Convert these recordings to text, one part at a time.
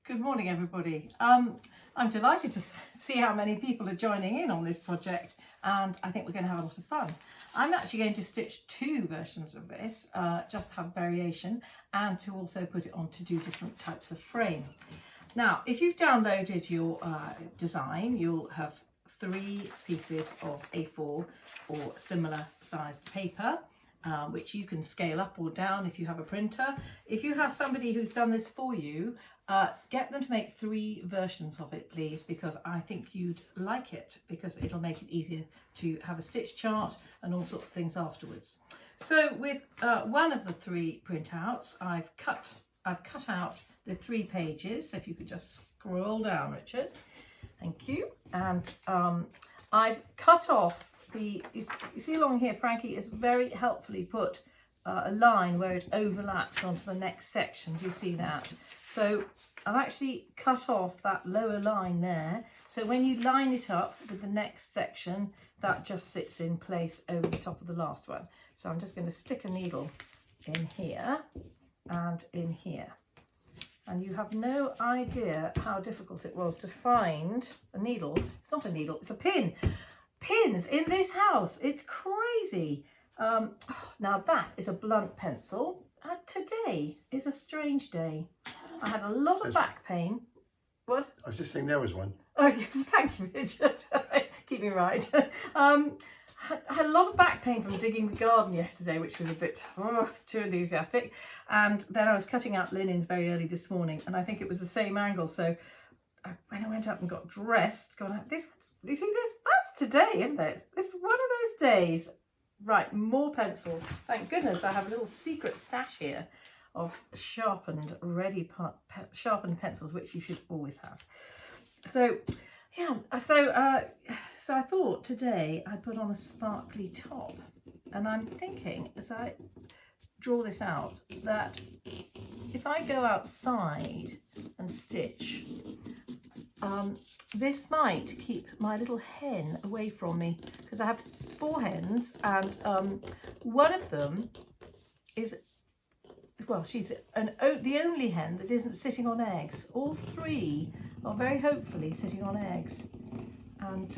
Good morning, everybody. I'm delighted to see how many people are joining in on this project, and I think we're going to have a lot of fun. I'm actually going to stitch two versions of this, just to have variation, and to also put it on to do different types of frame. Now, if you've downloaded your design, you'll have 3 pieces of A4 or similar sized paper, which you can scale up or down if you have a printer. If you have somebody who's done this for you, get them to make 3 versions of it, please, because I think you'd like it, because it'll make it easier to have a stitch chart and all sorts of things afterwards. So with one of the 3 printouts, I've cut out the 3 pages. So if you could just scroll down, Richard, thank you. And I've cut off you see along here, Frankie has very helpfully put a line where it overlaps onto the next section. Do you see that? So I've actually cut off that lower line there. So when you line it up with the next section, that just sits in place over the top of the last one. So I'm just going to stick a needle in here and in here. And you have no idea how difficult it was to find a needle. It's not a needle, it's a pin. Pins in this house, it's crazy. Now that is a blunt pencil, and today is a strange day. I had a lot of back pain. What? I was just saying there was one. Oh, yeah, thank you, Richard. Keep me right. I had a lot of back pain from digging the garden yesterday, which was a bit too enthusiastic. And then I was cutting out linens very early this morning, and I think it was the same angle. So when I went up and got dressed, you see this? That's today, isn't it? This is one of those days. Right, more pencils. Thank goodness I have a little secret stash here of sharpened pencils, which you should always have. So yeah, so I thought today I'd put on a sparkly top, and I'm thinking as I draw this out that if I go outside and stitch, this might keep my little hen away from me, because I have 4 hens, and one of them is, well, she's the only hen that isn't sitting on eggs. All 3 are very hopefully sitting on eggs, and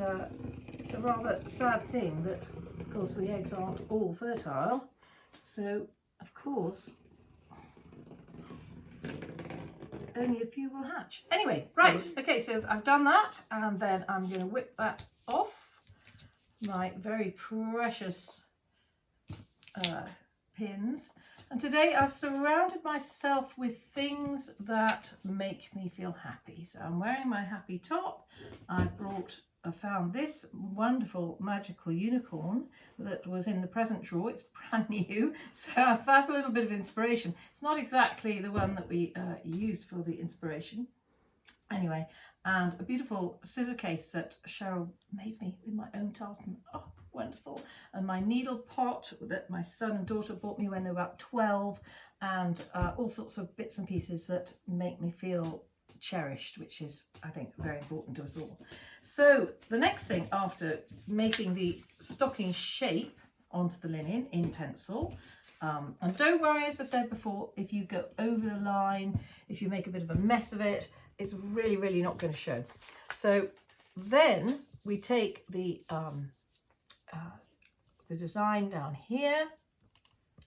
it's a rather sad thing that, of course, the eggs aren't all fertile. So, of course, only a few will hatch. Anyway, right, okay, so I've done that, and then I'm going to whip that off my very precious pins. And today I've surrounded myself with things that make me feel happy. So I'm wearing my happy top. I found this wonderful magical unicorn that was in the present drawer. It's brand new, so that's a little bit of inspiration. It's not exactly the one that we used for the inspiration. Anyway, and a beautiful scissor case that Cheryl made me with my own tartan. Oh, wonderful. And my needle pot that my son and daughter bought me when they were about 12, and all sorts of bits and pieces that make me feel cherished, which is, I think, very important to us all. So the next thing, after making the stocking shape onto the linen in pencil, and don't worry, as I said before, if you go over the line, if you make a bit of a mess of it, it's really not going to show. So then we take the design down here,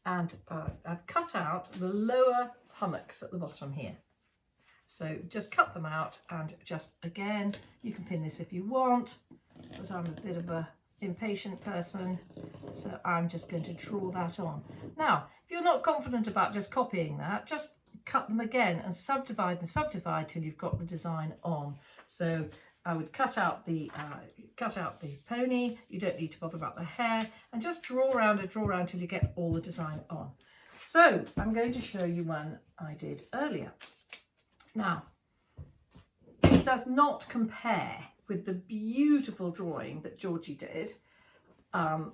and I've cut out the lower hummocks at the bottom here. So just cut them out, and just, again, you can pin this if you want, but I'm a bit of a impatient person, so I'm just going to draw that on. Now, if you're not confident about just copying that, just cut them again and subdivide till you've got the design on. So I would cut out the pony. You don't need to bother about the hair, and just draw around till you get all the design on. So I'm going to show you one I did earlier. Now, this does not compare with the beautiful drawing that Georgie did a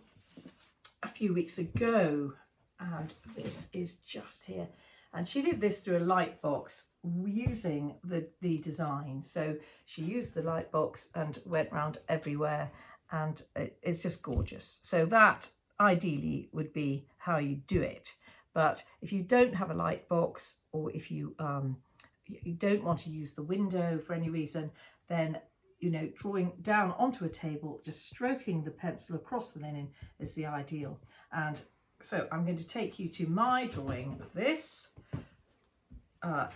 few weeks ago, and this is just here. And she did this through a light box using the design. So she used the light box and went round everywhere, and it's just gorgeous. So that ideally would be how you do it. But if you don't have a light box, or if you you don't want to use the window for any reason, then, you know, drawing down onto a table, just stroking the pencil across the linen is the ideal. And so I'm going to take you to my drawing of this,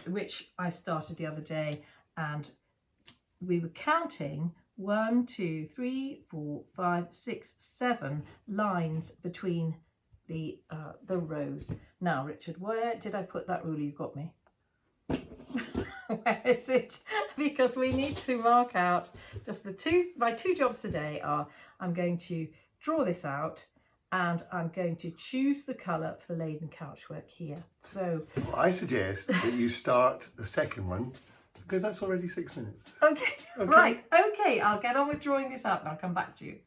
which I started the other day, and we were counting 1, 2, 3, 4, 5, 6, 7 lines between the rows. Now, Richard, where did I put that ruler? You got me. Where is it? Because we need to mark out just my two jobs today are, I'm going to draw this out, and I'm going to choose the colour for the laden couchwork here. So well, I suggest that you start the second one, because that's already 6 minutes. okay, right, okay, I'll get on with drawing this out and I'll come back to you.